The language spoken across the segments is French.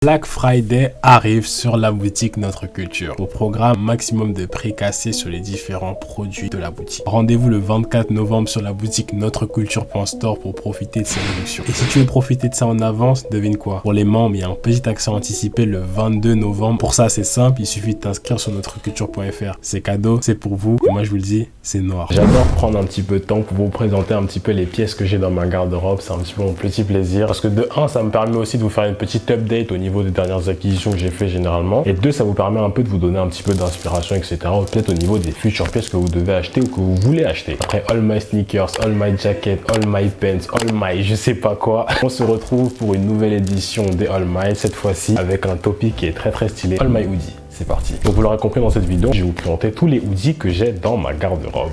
Black Friday arrive sur la boutique Notre Culture. Au programme, maximum de prix cassés sur les différents produits de la boutique. Rendez-vous le 24 novembre sur la boutique notreculture.store pour profiter de ces réductions. Et si tu veux profiter de ça en avance, devine quoi? Pour les membres, il y a un petit accès anticipé le 22 novembre. Pour ça, c'est simple, il suffit de t'inscrire sur notreculture.fr. C'est cadeau, c'est pour vous. Et moi, je vous le dis, c'est noir. J'adore prendre un petit peu de temps pour vous présenter un petit peu les pièces que j'ai dans ma garde-robe. C'est un petit peu mon petit plaisir. Parce que de 1, ça me permet aussi de vous faire une petite update au niveau des dernières acquisitions que j'ai fait généralement, et 2, ça vous permet un peu de vous donner un petit peu d'inspiration, etc., ou peut-être au niveau des futures pièces que vous devez acheter ou que vous voulez acheter. Après All My Sneakers, All My Jacket, All My Pants, All My je sais pas quoi, on se retrouve pour une nouvelle édition des All My, cette fois-ci avec un topic qui est très stylé, All My Hoodie. C'est parti. Donc vous l'aurez compris, dans cette vidéo, je vais vous présenter tous les hoodies que j'ai dans ma garde-robe.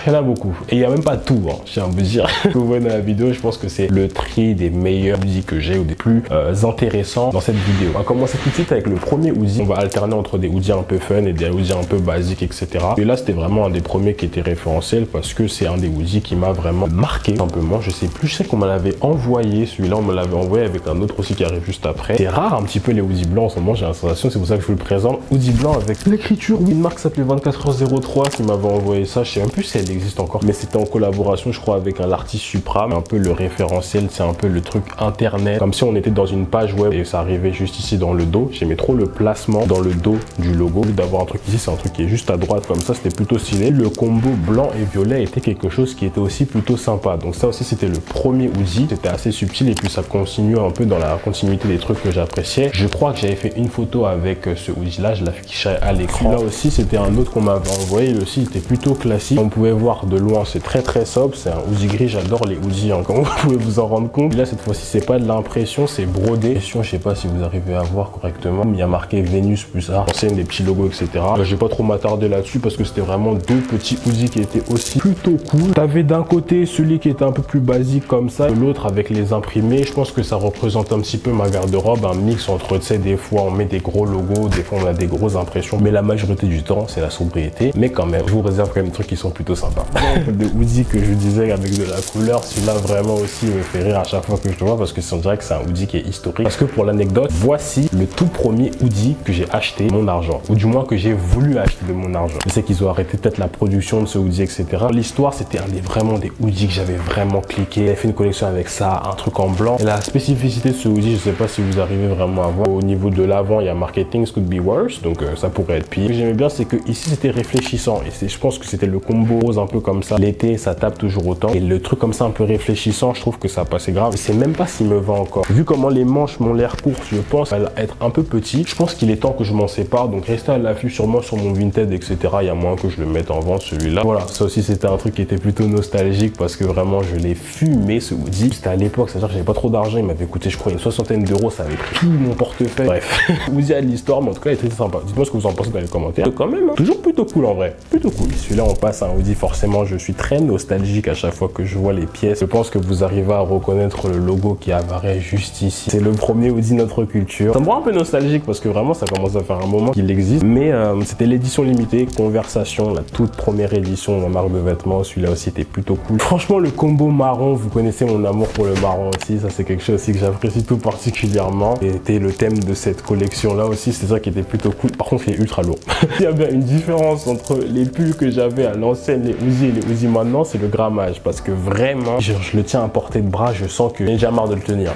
Il y en a beaucoup. Et il n'y a même pas tout, hein, je tiens à vous dire. Vous voyez dans la vidéo, je pense que c'est le tri des meilleurs hoodies que j'ai ou des plus intéressants dans cette vidéo. On va commencer tout de suite avec le premier hoodie. On va alterner entre des hoodies un peu fun et des hoodies un peu basiques, etc. Et là, c'était vraiment un des premiers qui était référentiel parce que c'est un des hoodies qui m'a vraiment marqué, simplement. Je sais plus, je sais qu'on me l'avait envoyé. Celui-là, on me l'avait envoyé avec un autre aussi qui arrive juste après. C'est rare un petit peu les hoodies blancs en ce moment, j'ai la sensation, c'est pour ça que je vous le présente. Hoodie blanc avec l'écriture, oui, une marque s'appelait 24h03 qui m'avait envoyé ça, je sais même plus si elle existe encore, mais c'était en collaboration, je crois, avec un artiste Supra, un peu le référentiel, c'est un peu le truc internet, comme si on était dans une page web et ça arrivait juste ici dans le dos. J'aimais trop le placement dans le dos du logo, au lieu d'avoir un truc ici, c'est un truc qui est juste à droite comme ça, c'était plutôt stylé. Le combo blanc et violet était quelque chose qui était aussi plutôt sympa, donc ça aussi c'était le premier hoodie, c'était assez subtil et puis ça continue un peu dans la continuité des trucs que j'appréciais. Je crois que j'avais fait une photo avec ce hoodie là, je l'affichais à l'écran. Là aussi c'était un autre qu'on m'avait envoyé, le site était plutôt classique, on pouvait voir de loin, c'est très sobre, c'est un hoodie gris, j'adore les hoodies, hein, comme vous pouvez vous en rendre compte. Et là cette fois-ci c'est pas de l'impression, c'est brodé. Je sais pas si vous arrivez à voir correctement, il y a marqué Vénus plus art, ancienne, des petits logos, etc. Là, je vais pas trop m'attarder là-dessus parce que c'était vraiment deux petits hoodies qui étaient aussi plutôt cool. T'avais d'un côté celui qui était un peu plus basique comme ça, l'autre avec les imprimés. Je pense que ça représente un petit peu ma garde-robe, un mix entre, tu sais, des fois on met des gros logos, des fois on a des grosses impressions, mais la majorité du temps c'est la sobriété. Mais quand même, je vous réserve quand même des trucs qui sont plutôt sympas. De hoodie que je disais avec de la couleur, celui-là vraiment aussi me fait rire à chaque fois que je le vois parce que on dirait que c'est un hoodie qui est historique. Parce que pour l'anecdote, voici le tout premier hoodie que j'ai acheté de mon argent, ou du moins que j'ai voulu acheter de mon argent. Je sais qu'ils ont arrêté peut-être la production de ce hoodie, etc. L'histoire, c'était vraiment des hoodies que j'avais vraiment cliqué. J'avais fait une collection avec ça, un truc en blanc. Et la spécificité de ce hoodie, je sais pas si vous arrivez vraiment à voir. Au niveau de l'avant, il y a marqué Things Could Be Worse, donc ça pourrait être pire. Ce que j'aimais bien, c'est que ici c'était réfléchissant et je pense que c'était le combo rose un peu comme ça. L'été, ça tape toujours autant. Et le truc comme ça un peu réfléchissant, je trouve que ça passait grave. Et c'est même pas s'il me va encore. Vu comment les manches m'ont l'air courtes, je pense être un peu petit. Je pense qu'il est temps que je m'en sépare. Donc restez à l'affût sûrement sur mon Vinted, etc. Il y a moins que je le mette en vente celui-là. Voilà, ça aussi c'était un truc qui était plutôt nostalgique parce que vraiment je l'ai fumé ce hoodie. C'était à l'époque, c'est-à-dire que j'avais pas trop d'argent. Il m'avait coûté, je crois, une 60aine d'euros. Ça avait pris tout mon portefeuille. Bref, hoodie à l'histoire, mais en tout cas il est très sympa. Dites-moi ce que vous en pensez dans les commentaires. Quand même, hein, toujours plutôt cool en vrai. Plutôt cool. Celui-là, on passe à un hoodie. Forcément, je suis très nostalgique à chaque fois que je vois les pièces. Je pense que vous arrivez à reconnaître le logo qui apparaît juste ici. C'est le premier hoodie Notre Culture. Ça me rend un peu nostalgique parce que vraiment, ça commence à faire un moment qu'il existe. Mais c'était l'édition limitée, Conversation, la toute première édition de la marque de vêtements. Celui-là aussi était plutôt cool. Franchement, le combo marron, vous connaissez mon amour pour le marron aussi. Ça, c'est quelque chose aussi que j'apprécie tout particulièrement. C'était le thème de cette collection-là aussi. C'est ça qui était plutôt cool. Par contre, il est ultra lourd. Il y a bien une différence entre les pulls que j'avais à l'ancienne, les hoodies et les hoodies maintenant, c'est le grammage. Parce que vraiment, je le tiens à portée de bras, je sens que j'ai déjà marre de le tenir.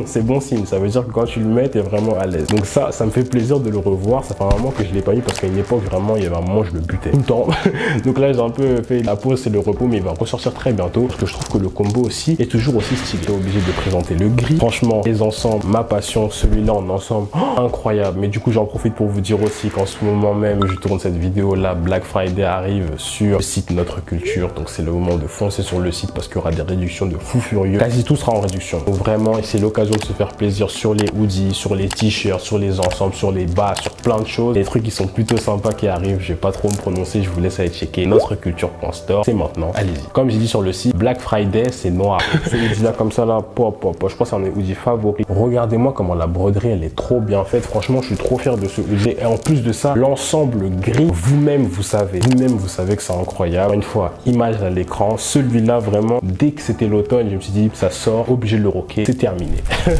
C'est bon signe. Ça veut dire que quand tu le mets, t'es vraiment à l'aise. Donc ça me fait plaisir de le revoir. Ça fait un moment que je l'ai pas eu parce qu'à une époque, vraiment, il y avait un moment, je le butais tout le temps. Donc là, j'ai un peu fait la pause, c'est le repos, mais il va ressortir très bientôt. Parce que je trouve que le combo aussi est toujours aussi stylé. J'ai obligé de présenter le gris. Franchement, les ensembles, ma passion, celui-là en ensemble, incroyable. Mais du coup, j'en profite pour vous dire aussi qu'en ce moment même, je tourne cette vidéo là, Black Friday arrive sur le site Notre Culture. Donc c'est le moment de foncer sur le site parce qu'il y aura des réductions de fou furieux. Quasi tout sera en réduction. Donc vraiment, c'est l'occasion de se faire plaisir sur les hoodies, sur les t-shirts, sur les ensembles, sur les bas, sur plein de choses. Des trucs qui sont plutôt sympas qui arrivent. Je vais pas trop me prononcer, je vous laisse aller checker notreculture.store. C'est maintenant, allez-y. Comme j'ai dit sur le site, Black Friday, c'est noir. Ce hoodie là comme ça là, pop. Je crois que c'est un des hoodies favoris. Regardez-moi comment la broderie, elle est trop bien faite. Franchement, je suis trop fier de ce ce hoodie. Et en plus de ça, l'ensemble gris, vous-même vous savez que c'est incroyable. Une fois, image à l'écran, celui-là vraiment, dès que c'était l'automne, je me suis dit, ça sort, obligé de le rocker, c'est terminé.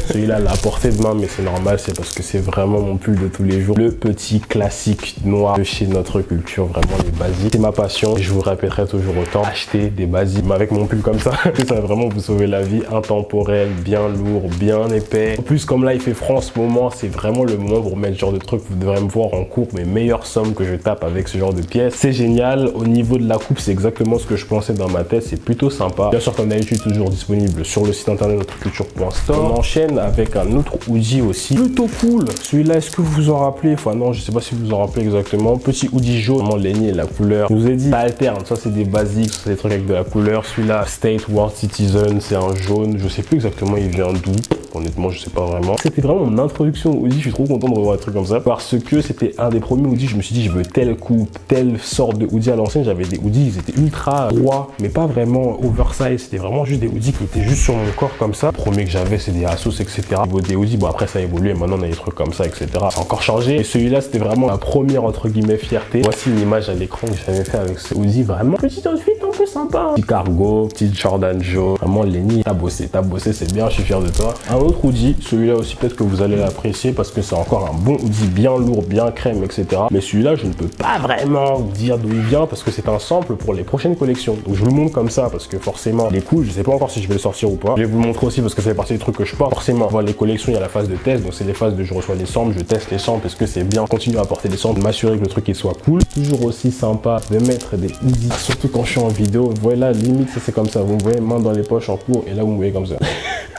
Celui-là, la portée de main, mais c'est normal, c'est parce que c'est vraiment mon pull de tous les jours. Le petit classique noir de chez Notre Culture, vraiment les basiques. C'est ma passion et je vous répéterai toujours autant, acheter des basiques. Mais avec mon pull comme ça, ça va vraiment vous sauver la vie. Intemporel, bien lourd, bien épais. En plus, comme là, il fait froid en ce moment, c'est vraiment le moment pour mettre ce genre de truc. Vous devrez me voir en cours, mes meilleures sommes que je tape avec ce genre de pièces. C'est génial. Au niveau de la coupe, c'est exactement ce que je pensais dans ma tête. C'est plutôt sympa. Bien sûr, comme d'habitude, toujours disponible sur le site internet notreculture.store. On enchaîne avec un autre hoodie aussi. Plutôt cool. Celui-là, est-ce que vous vous en rappelez? Enfin, non, je sais pas si vous vous en rappelez exactement. Petit hoodie jaune, vraiment l'aigné, la couleur. Je vous ai dit, ça alterne. Ça, c'est des basiques, ça, c'est des trucs avec de la couleur. Celui-là, State World Citizen, c'est un jaune. Je sais plus exactement, il vient d'où. Honnêtement, je sais pas vraiment. C'était vraiment mon introduction au hoodie. Je suis trop content de revoir un truc comme ça parce que c'était un des premiers hoodies. Je me suis dit, je veux telle coupe, telle sorte de hoodie. À l'ancienne, j'avais des hoodies, ils étaient ultra droits, mais pas vraiment oversize. C'était vraiment juste des hoodies qui étaient juste sur mon corps comme ça. Le premier que j'avais, c'est des Asos, etc. Au niveau des hoodies, bon, après, ça a évolué. Maintenant, on a des trucs comme ça, etc. Ça a encore changé. Et celui-là, c'était vraiment ma première, entre guillemets, fierté. Voici une image à l'écran que j'avais fait avec ce hoodie. Vraiment, petit outfit un peu sympa. Petit cargo, petit Jordan jaune. Vraiment, Lenny, t'as bossé, c'est bien. Je suis fier de toi. Un autre hoodie, celui-là aussi peut-être que vous allez l'apprécier parce que c'est encore un bon hoodie bien lourd, bien crème, etc. Mais celui-là, je ne peux pas vraiment vous dire d'où il vient parce que c'est un sample pour les prochaines collections. Donc je vous le montre comme ça parce que forcément, les coups, je sais pas encore si je vais le sortir ou pas. Je vais vous le montrer aussi parce que ça fait partie des trucs que je porte. Forcément, avant les collections, il y a la phase de test. Donc c'est les phases de je reçois les samples, je teste les samples, est-ce que c'est bien, continuer à porter les samples, m'assurer que le truc il soit cool. Toujours aussi sympa de mettre des hoodies, surtout quand je suis en vidéo. Vous voyez là, limite, ça c'est comme ça. Vous me voyez main dans les poches en cours et là vous me voyez comme ça.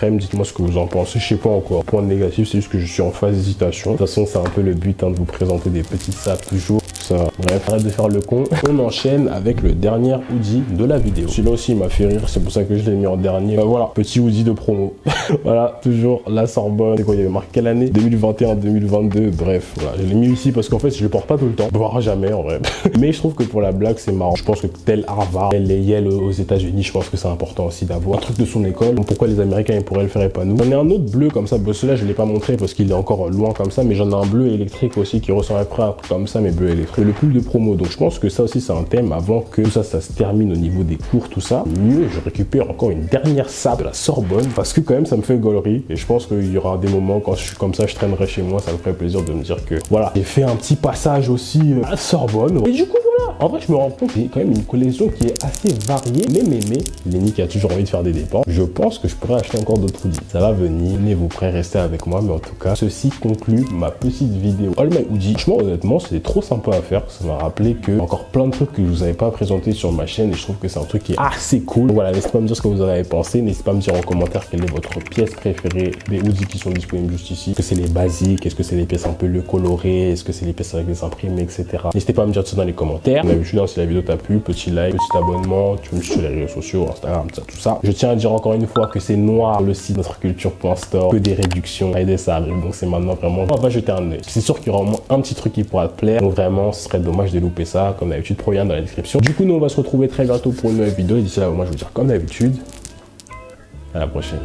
Dites-moi ce que vous en pensez, je sais pas encore. Point négatif, c'est juste que je suis en phase d'hésitation. De toute façon, c'est un peu le but de vous présenter des petits sacs toujours. Ça. Bref, arrête de faire le con. On enchaîne avec le dernier hoodie de la vidéo. Celui-là aussi, il m'a fait rire, c'est pour ça que je l'ai mis en dernier. Voilà, petit hoodie de promo. Voilà, toujours la Sorbonne. C'est quoi, il y avait marqué quelle année? 2021, 2022. Bref, voilà, je l'ai mis ici parce qu'en fait, je le porte pas tout le temps. Voire jamais en vrai. Mais je trouve que pour la blague, c'est marrant. Je pense que tel Harvard, tel les Yale aux États-Unis, je pense que c'est important aussi d'avoir un truc de son école. Donc pourquoi les Américains ils pourraient le faire et pas nous? J'en ai un autre bleu comme ça. Bon, celui-là, je l'ai pas montré parce qu'il est encore loin comme ça. Mais j'en ai un bleu électrique aussi qui ressemble à peu un truc comme ça, mais bleu électrique. Le pull de promo. Donc je pense que ça aussi, c'est un thème. Avant que tout ça, ça se termine au niveau des cours, tout ça, mieux, je récupère encore une dernière sape de la Sorbonne parce que quand même, ça me fait gaulerie. Et je pense qu'il y aura des moments quand je suis comme ça, je traînerai chez moi. Ça me ferait plaisir de me dire que voilà, j'ai fait un petit passage aussi à Sorbonne. Et du coup, voilà. En vrai, je me rends compte qu'il y a quand même une collection qui est assez variée. Mais, Lenny qui a toujours envie de faire des dépenses. Je pense que je pourrais acheter encore d'autres hoodies. Ça va venir. Tenez-vous prêts, restez avec moi. Mais en tout cas, ceci conclut ma petite vidéo All My Hoodie. Franchement, honnêtement, c'était trop sympa à faire. Ça m'a rappelé que encore plein de trucs que je vous avais pas présenté sur ma chaîne. Et je trouve que c'est un truc qui est assez cool. Donc voilà, n'hésitez pas à me dire ce que vous en avez pensé. N'hésitez pas à me dire en commentaire quelle est votre pièce préférée des hoodies qui sont disponibles juste ici. Est-ce que c'est les basiques? Est-ce que c'est les pièces un peu le colorées? Est-ce que c'est les pièces avec des imprimés, etc. N'hésitez pas à me dire tout ça dans les commentaires. Comme d'habitude, si la vidéo t'a plu, petit like, petit abonnement, tu me suis sur les réseaux sociaux, Instagram, tout ça. Je tiens à dire encore une fois que c'est noir le site notreculture.store, que des réductions, et ça arrive. Donc c'est maintenant vraiment, on va jeter un œil. C'est sûr qu'il y aura au moins un petit truc qui pourra te plaire. Donc vraiment, ce serait dommage de louper ça. Comme d'habitude, provient dans la description. Du coup, nous on va se retrouver très bientôt pour une nouvelle vidéo. Et d'ici là, moi je vous dire comme d'habitude, à la prochaine.